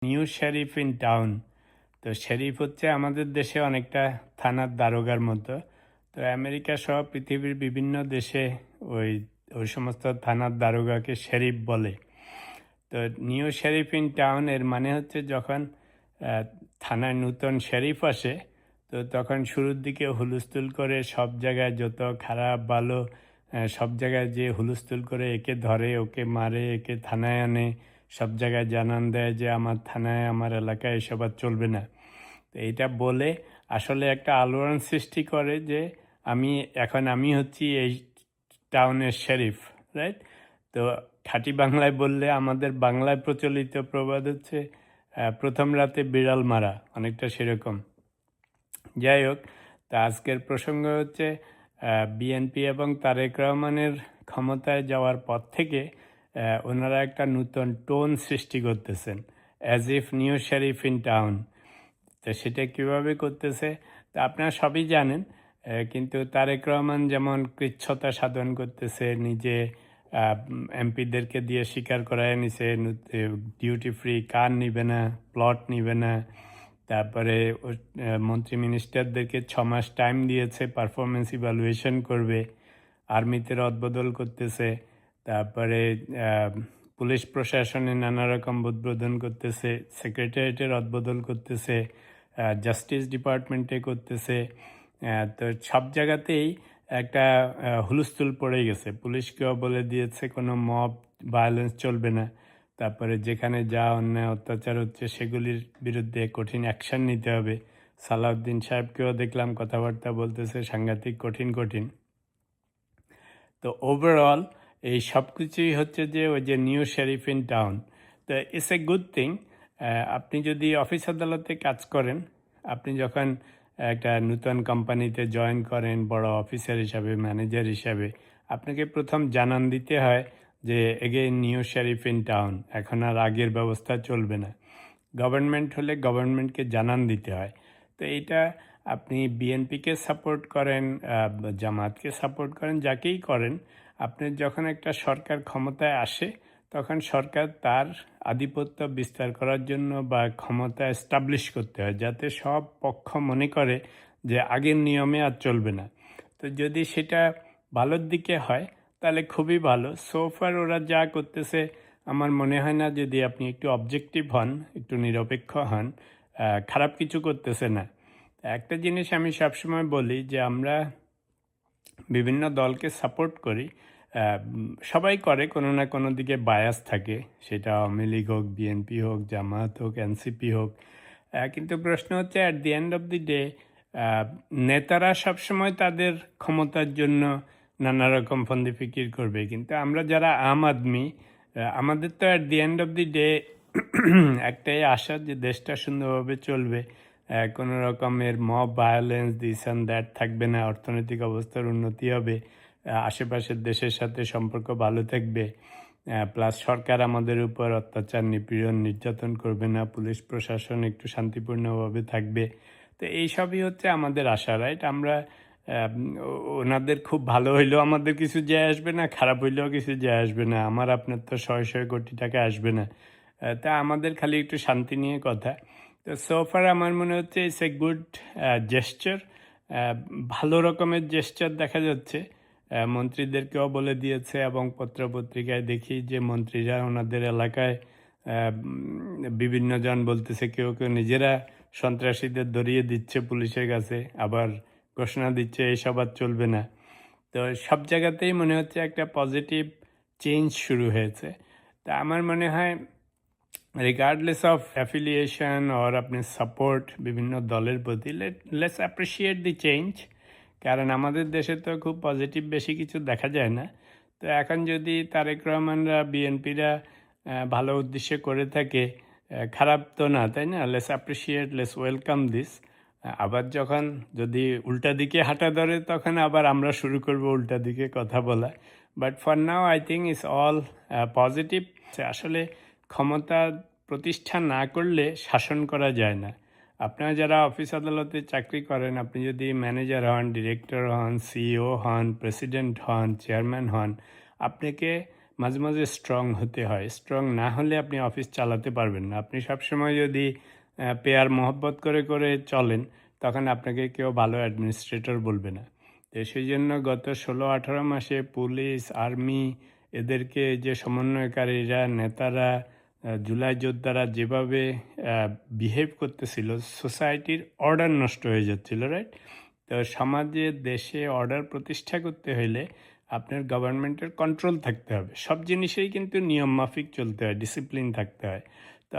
New sheriff in town. তো sheriff হচ্ছে আমাদের দেশে অনেকটা থানার দারোগার মতো। তো আমেরিকা সহ পৃথিবীর বিভিন্ন দেশে ওই ওই সমস্ত থানার দারোগাকে শেরিফ বলে। তো নিউ শেরিফ ইন টাউন এর মানে হচ্ছে যখন আহ, থানায় নূতন শেরিফ আসে, তো তখন শুরুর দিকে হুলস্থুল করে সব জায়গায় যত খারাপ ভালো সব জায়গায় যে হুলস্থুল করে একে ধরে ওকে মারে একে থানায় আনে, সব জায়গায় জানান দেয় যে আমার থানায় আমার এলাকায় এসব আর চলবে না। তো এইটা বলে আসলে একটা আলোড়ন সৃষ্টি করে যে আমি হচ্ছি এই টাউনের শেরিফ, রাইট? তো খাঁটি বাংলায় বললে আমাদের বাংলায় প্রচলিত প্রবাদ হচ্ছে প্রথম রাতে বিড়াল মারা, অনেকটা সেরকম। যাই হোক, তা আজকের প্রসঙ্গ হচ্ছে বিএনপি এবং তারেক রহমানের ক্ষমতায় যাওয়ার পর থেকে ওনারা একটা নূতন টোন সৃষ্টি করতেছেন, as if new sheriff in town. তো সেটা কীভাবে করতেছে তা আপনারা সবই জানেন। কিন্তু তারেক রহমান যেমন কৃচ্ছতা সাধন করতেছে, নিজে এমপিদেরকে দিয়ে স্বীকার করায় নিছে ডিউটি ফ্রি কার নিবে না, প্লট নিবে না। তারপরে মন্ত্রী মিনিস্টারদেরকে 6 মাস টাইম দিয়েছে, পারফরমেন্স ইভ্যালুয়েশন করবে। আর্মিতে রদবদল করতেছে। তারপরে পুলিশ প্রশাসনে নানা রকম উদ্বোধন করতেছে, সেক্রেটারিয়েটে রদবদল করতেছে, জাস্টিস ডিপার্টমেন্টে করতেছে। তো সব জায়গাতেই একটা হুলস্থুল পড়ে গেছে। পুলিশকেও বলে দিয়েছে কোনো মব ভায়োলেন্স চলবে না। তারপরে যেখানে যা অন্যায় অত্যাচার হচ্ছে সেগুলির বিরুদ্ধে কঠিন অ্যাকশন নিতে হবে। সালাউদ্দিন সাহেবকেও দেখলাম কথাবার্তা বলতেছে সাংঘাতিক কঠিন কঠিন। তো ওভারঅল এই সব কিছুই হচ্ছে যে ওই যে নিউ শেরিফ ইন টাউন। তো ইটস এ গুড থিং। আপনি যদি অফিস আদালতে কাজ করেন, আপনি যখন একটা নূতন কোম্পানিতে জয়েন করেন বড় অফিসার হিসাবে, ম্যানেজার হিসাবে, আপনাকে প্রথম জানান দিতে হয় যে again new sheriff in town, এখন আর আগের ব্যবস্থা চলবে না। গভর্নমেন্ট হলে গভর্নমেন্টকে জানান দিতে হয়। তো এইটা আপনি বিএনপিকে সাপোর্ট করেন, জামাতকে সাপোর্ট করেন, যাকেই করেন, আপনি যখন একটা সরকার ক্ষমতায় আসে তখন সরকার তার আধিপত্য বিস্তার করার জন্য বা ক্ষমতা এস্টাবলিশ করতে হয়, যাতে সব পক্ষ মনে করে যে আগের নিয়মে আর চলবে না। তো যদি সেটা ভালোর দিকে হয় তাহলে খুবই ভালো। সোফার ওরা যা করতেছে আমার মনে হয় না, যদি আপনি একটু অবজেক্টিভ হন, একটু নিরপেক্ষ হন, খারাপ কিছু করতেছে না। একটা জিনিস আমি সবসময় বলি যে আমরা বিভিন্ন দলকে সাপোর্ট করি, সবাই করে, কোনো না কোনো দিকে বায়াস থাকে, সেটা আওয়ামী লীগ হোক, বিএনপি হোক, জামাত হোক, এনসিপি হোক। কিন্তু প্রশ্ন হচ্ছে at the end of the day নেতারা সবসময় তাদের ক্ষমতার জন্য নানা রকম ফন্দি ফিকির করবে, কিন্তু আমরা যারা আম আদমি, আমাদের তো at the end of the day একটাই আশা যে দেশটা সুন্দরভাবে চলবে, কোনো রকমের mob violence this and that থাকবে না, অর্থনৈতিক অবস্থার উন্নতি হবে, আশেপাশের দেশের সাথে সম্পর্ক ভালো থাকবে, প্লাস সরকার আমাদের উপর অত্যাচার নিপীড়ন নির্যাতন করবে না, পুলিশ প্রশাসন একটু শান্তিপূর্ণভাবে থাকবে। তো এইসবই হচ্ছে আমাদের আশা, রাইট? আমরা ওনাদের খুব ভালো হইলেও আমাদের কিছু যায় আসবে না, খারাপ হইলেও কিছু যায় আসবে না, আমার আপনার তো 100 কোটি টাকা আসবে না। তা আমাদের খালি একটু শান্তি নিয়ে কথা। তো সোফার আমার মনে হচ্ছে ইটস এ গুড জেস্চার, ভালো রকমের জেস্চার দেখা যাচ্ছে। মন্ত্রীদেরকেও বলে দিয়েছে এবং পত্রপত্রিকায় দেখি যে মন্ত্রীরা ওনাদের এলাকায় বিভিন্ন জন বলতেছে, কেউ কেউ নিজেরা সন্ত্রাসীদের ধরিয়ে দিচ্ছে পুলিশের কাছে, আবার ঘোষণা দিচ্ছে এইসব আর চলবে না। তো সব জায়গাতেই মনে হচ্ছে একটা পজিটিভ চেঞ্জ শুরু হয়েছে। তা আমার মনে হয় রিগার্ডলেস অফ অ্যাফিলিয়েশন অর আপনি সাপোর্ট বিভিন্ন দলের প্রতি, লেটস অ্যাপ্রিসিয়েট দি চেঞ্জ। কারণ আমাদের দেশে তো খুব পজিটিভ বেশি কিছু দেখা যায় না। তো এখন যদি তারেক রহমানরা, বিএনপিরা ভালো উদ্দেশ্যে করে থাকে, খারাপ তো না, তাই না? Let's appreciate, let's welcome this. আবার যখন যদি উল্টা দিকে হাঁটা ধরে তখন আবার আমরা শুরু করব উল্টা দিকে কথা বলা। But for now I think it's all positive. আসলে ক্ষমতা প্রতিষ্ঠা না করলে শাসন করা যায় না। আপনারা যারা অফিস আদালতে চাকরি করেন, আপনি যদি ম্যানেজার হন, ডিরেক্টর হন, সিইও হন, প্রেসিডেন্ট হন, চেয়ারম্যান হন, আপনাকে মাঝে মাঝে স্ট্রং হতে হয়। স্ট্রং না হলে আপনি অফিস চালাতে পারবেন না। আপনি সবসময় যদি পেয়ার মহব্বত করে করে চলেন, তখন আপনাকে কেউ ভালো অ্যাডমিনিস্ট্রেটর বলবে না। তো সেই জন্য গত ১৬-১৮ মাসে পুলিশ, আর্মি এদেরকে যে সমন্বয়কারীরা, নেতারা, জুলাই যোদ্ধারা যেভাবে বিহেভ করতেছিল, সোসাইটির অর্ডার নষ্ট হয়ে যাচ্ছিল, রাইট? তো সমাজে, দেশে অর্ডার প্রতিষ্ঠা করতে হইলে আপনার গভর্নমেন্টের কন্ট্রোল থাকতে হবে। সব জিনিসেই কিন্তু নিয়ম মাফিক চলতে হয়, ডিসিপ্লিন থাকতে হয়। তো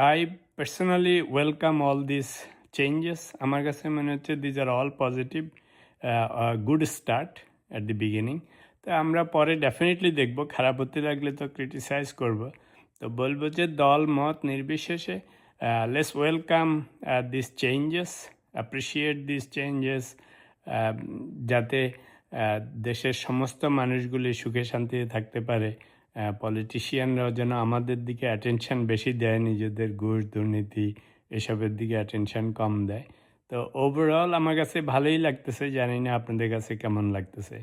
I personally welcome all this changes. আমার কাছে মনে হচ্ছে these are all positive, good start at the beginning. তো আমরা পরে ডেফিনেটলি দেখব, খারাপ হতে লাগলে তো ক্রিটিসাইজ করব। তো বলবো যে দল মত নির্বিশেষে let's welcome this changes, appreciate this changes, যাতে দেশের সমস্ত মানুষগুলি সুখে শান্তিতে থাকতে পারে। পলিটিশিয়ানরাও যেন আমাদের দিকে অ্যাটেনশন বেশি দেয়, নিজেদের ঘুষ দুর্নীতি এসবের দিকে অ্যাটেনশন কম দেয়। তো ওভারঅল আমার কাছে ভালোই লাগতেছে, জানি না আপনাদের কাছে কেমন লাগতেছে।